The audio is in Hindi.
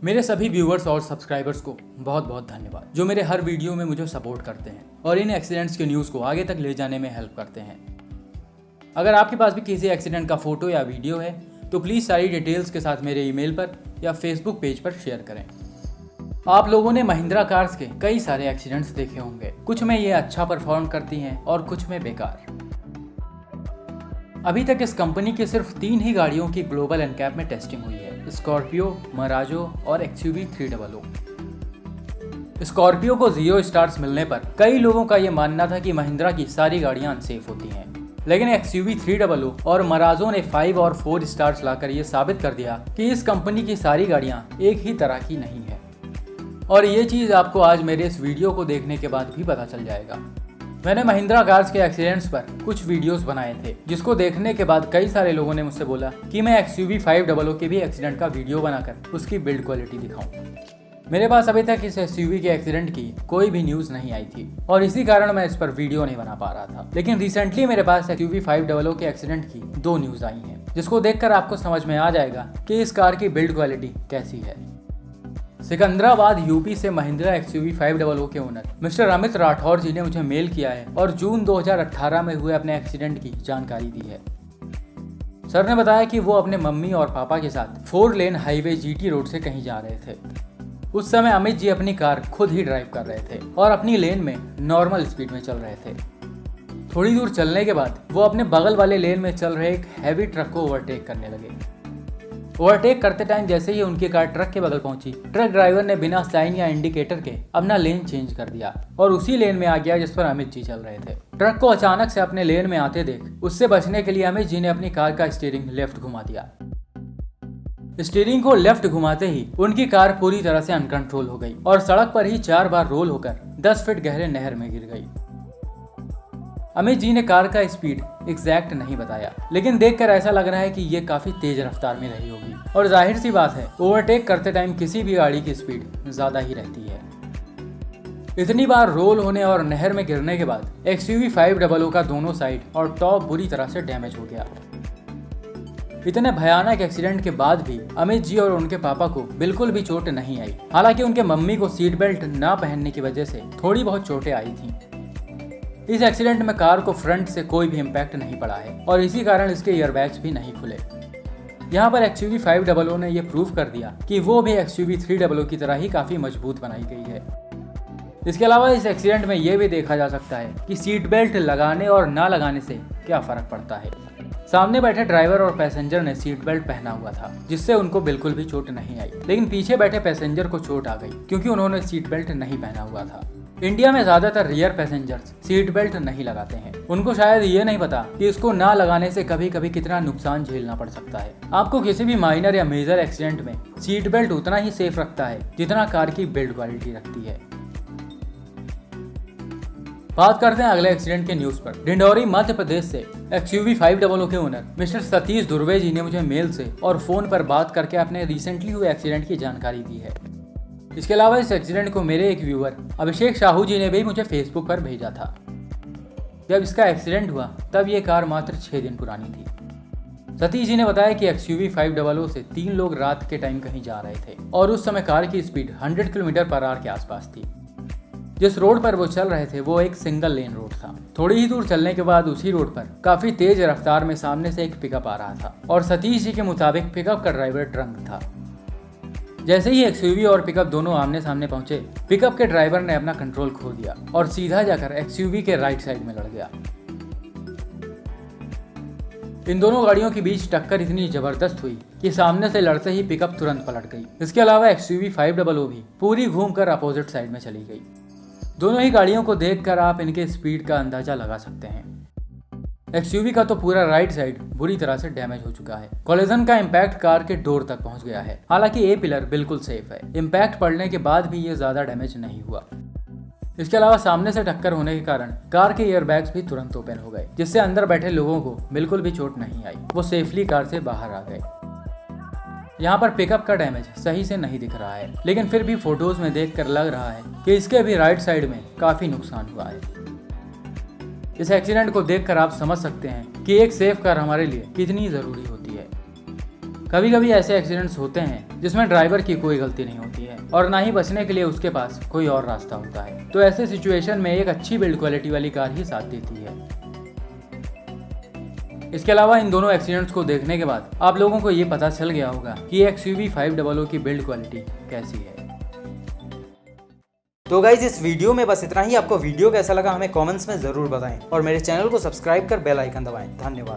मेरे सभी व्यूअर्स और सब्सक्राइबर्स को बहुत बहुत धन्यवाद जो मेरे हर वीडियो में मुझे सपोर्ट करते हैं और इन एक्सीडेंट्स के न्यूज़ को आगे तक ले जाने में हेल्प करते हैं। अगर आपके पास भी किसी एक्सीडेंट का फोटो या वीडियो है तो प्लीज़ सारी डिटेल्स के साथ मेरे ईमेल पर या फेसबुक पेज पर शेयर करें। आप लोगों ने महिंद्रा कार्स के कई सारे एक्सीडेंट्स देखे होंगे, कुछ में ये अच्छा परफॉर्म करती हैं और कुछ में बेकार। अभी तक इस कंपनी की सिर्फ 3 ही गाड़ियों की ग्लोबल एनकैप में टेस्टिंग हुई है, स्कॉर्पियो, मराजो और XUV 300। स्कॉर्पियो को 0 स्टार्स मिलने पर कई लोगों का ये मानना था कि महिंद्रा की सारी गाड़ियां अनसेफ होती हैं, लेकिन XUV 300 और मराजो ने 5 और 4 स्टार्स लाकर ये साबित कर दिया कि इस कंपनी की सारी गाड़ियां एक ही तरह की नहीं है। और ये चीज़ आपको आज मेरे इस वीडियो को देखने के बाद भी पता चल जाएगा। मैंने महिंद्रा कार्स के एक्सीडेंट्स पर कुछ वीडियोस बनाए थे, जिसको देखने के बाद कई सारे लोगों ने मुझसे बोला कि मैं XUV 500 के भी एक्सीडेंट का वीडियो बनाकर उसकी बिल्ड क्वालिटी दिखाऊं। मेरे पास अभी तक इस XUV के एक्सीडेंट की कोई भी न्यूज़ नहीं आई थी और इसी कारण मैं इस पर वीडियो नहीं बना पा रहा था। लेकिन रिसेंटली मेरे पास XUV 500 के एक्सीडेंट की 2 न्यूज़ आई हैं, जिसको देखकर आपको समझ में आ जाएगा कि इस कार की बिल्ड क्वालिटी कैसी है। सिकंदराबाद यूपी से महिंद्रा XUV 500 के ओनर मिस्टर अमित राठौर जी ने मुझे मेल किया है और जून 2018 में हुए अपने एक्सीडेंट की जानकारी दी है। सर ने बताया कि वो अपने मम्मी और पापा के साथ 4 लेन हाईवे GT रोड से कहीं जा रहे थे। उस समय अमित जी अपनी कार खुद ही ड्राइव कर रहे थे और अपनी लेन में नॉर्मल स्पीड में चल रहे थे। थोड़ी दूर चलने के बाद वो अपने बगल वाले लेन में चल रहे एक हैवी ट्रक को ओवरटेक करने लगे। ओवरटेक करते टाइम जैसे ही उनकी कार ट्रक के बगल पहुंची, ट्रक ड्राइवर ने बिना साइन या इंडिकेटर के अपना लेन चेंज कर दिया और उसी लेन में आ गया जिस पर अमित जी चल रहे थे। ट्रक को अचानक से अपने लेन में आते देख उससे बचने के लिए अमित जी ने अपनी कार का स्टीयरिंग लेफ्ट घुमा दिया। स्टीयरिंग को लेफ्ट घुमाते ही उनकी कार पूरी तरह से अनकंट्रोल हो गई और सड़क पर ही 4 बार रोल होकर 10 फीट गहरे नहर में गिर गई। अमित जी ने कार का स्पीड एग्जैक्ट नहीं बताया, लेकिन देखकर ऐसा लग रहा है कि ये काफी तेज रफ्तार में रही होगी और जाहिर सी बात है ओवरटेक करते टाइम किसी भी गाड़ी की स्पीड ज्यादा ही रहती है। इतनी बार रोल होने और नहर में गिरने के बाद XUV 500 का दोनों साइड और टॉप बुरी तरह से डैमेज हो गया। इतने भयानक एक्सीडेंट के बाद भी अमित जी और उनके पापा को बिल्कुल भी चोट नहीं आई। हालांकि उनके मम्मी को सीट बेल्ट ना पहनने की वजह से थोड़ी बहुत चोटें आई थी। इस एक्सीडेंट में कार को फ्रंट से कोई भी इम्पैक्ट नहीं पड़ा है और इसी कारण इसके एयरबैग्स भी नहीं खुले। यहाँ पर XUV 500 ने यह प्रूव कर दिया कि वो भी XUV 300 की तरह ही काफी मजबूत बनाई गई है। इसके अलावा इस एक्सीडेंट में यह भी देखा जा सकता है कि सीट बेल्ट लगाने और ना लगाने से क्या फर्क पड़ता है। सामने बैठे ड्राइवर और पैसेंजर ने सीट बेल्ट पहना हुआ था, जिससे उनको बिल्कुल भी चोट नहीं आई, लेकिन पीछे बैठे पैसेंजर को चोट आ गई क्योंकि उन्होंने सीट बेल्ट नहीं पहना हुआ था। इंडिया में ज्यादातर रियर पैसेंजर्स सीट बेल्ट नहीं लगाते हैं। उनको शायद ये नहीं पता कि इसको ना लगाने से कभी कभी कितना नुकसान झेलना पड़ सकता है। आपको किसी भी माइनर या मेजर एक्सीडेंट में सीट बेल्ट उतना ही सेफ रखता है जितना कार की बिल्ड क्वालिटी रखती है। बात करते हैं अगले एक्सीडेंट के न्यूज पर। डिंडौरी मध्य प्रदेश से XUV 500 के ओनर मिस्टर सतीश दुर्वे जी ने मुझे मेल से और फोन पर बात करके अपने रिसेंटली हुए एक्सीडेंट की जानकारी दी है। इसके अलावा इस एक्सीडेंट को मेरे एक व्यूअर अभिषेक साहू जी ने भी मुझे फेसबुक पर भेजा था। जब इसका एक्सीडेंट हुआ तब ये कार मात्र 6 दिन पुरानी थी। सतीश जी ने बताया कि XUV 500 से 3 लोग रात के टाइम कहीं जा रहे थे और उस समय कार की स्पीड 100 किलोमीटर/आवर के आसपास थी। जिस रोड पर वो चल रहे थे वो एक सिंगल लेन रोड था। थोड़ी ही दूर चलने के बाद उसी रोड पर काफी तेज रफ्तार में सामने से एक पिकअप आ रहा था और सतीश जी के मुताबिक पिकअप का ड्राइवर ड्रंक था। जैसे ही XUV और पिकअप दोनों आमने सामने पहुंचे, पिकअप के ड्राइवर ने अपना कंट्रोल खो दिया और सीधा जाकर XUV के राइट साइड में लड़ गया। इन दोनों गाड़ियों के बीच टक्कर इतनी जबरदस्त हुई कि सामने से लड़ते ही पिकअप तुरंत पलट गई। इसके अलावा XUV 500 भी पूरी घूमकर अपोजिट साइड में चली गई। दोनों ही गाड़ियों को देखकर आप इनके स्पीड का अंदाजा लगा सकते हैं। XUV का तो पूरा राइट साइड बुरी तरह से डैमेज हो चुका है। कोलिजन का इम्पैक्ट कार के डोर तक पहुंच गया है। हालांकि ए पिलर बिल्कुल सेफ है। इम्पैक्ट पड़ने के बाद भी ये ज्यादा डैमेज नहीं हुआ। इसके अलावा सामने से टक्कर होने के कारण कार के एयरबैग्स भी तुरंत ओपन हो गए, जिससे अंदर बैठे लोगों को बिल्कुल भी चोट नहीं आई। वो सेफली कार से बाहर आ गए। यहाँ पर पिकअप का डैमेज सही से नहीं दिख रहा है, लेकिन फिर भी फोटोज में देखकर लग रहा है कि इसके भी राइट साइड में काफी नुकसान हुआ है। इस एक्सीडेंट को देखकर आप समझ सकते हैं कि एक सेफ कार हमारे लिए कितनी जरूरी होती है। कभी कभी ऐसे एक्सीडेंट्स होते हैं जिसमें ड्राइवर की कोई गलती नहीं होती है और ना ही बचने के लिए उसके पास कोई और रास्ता होता है। तो ऐसे सिचुएशन में एक अच्छी बिल्ड क्वालिटी वाली कार ही साथ देती है। इसके अलावा इन दोनों एक्सीडेंट्स को देखने के बाद आप लोगों को ये पता चल गया होगा कि XUV 500 की बिल्ड क्वालिटी कैसी है। तो गाइज इस वीडियो में बस इतना ही। आपको वीडियो कैसा लगा हमें कमेंट्स में जरूर बताएं और मेरे चैनल को सब्सक्राइब कर बेल आइकन दबाएं। धन्यवाद।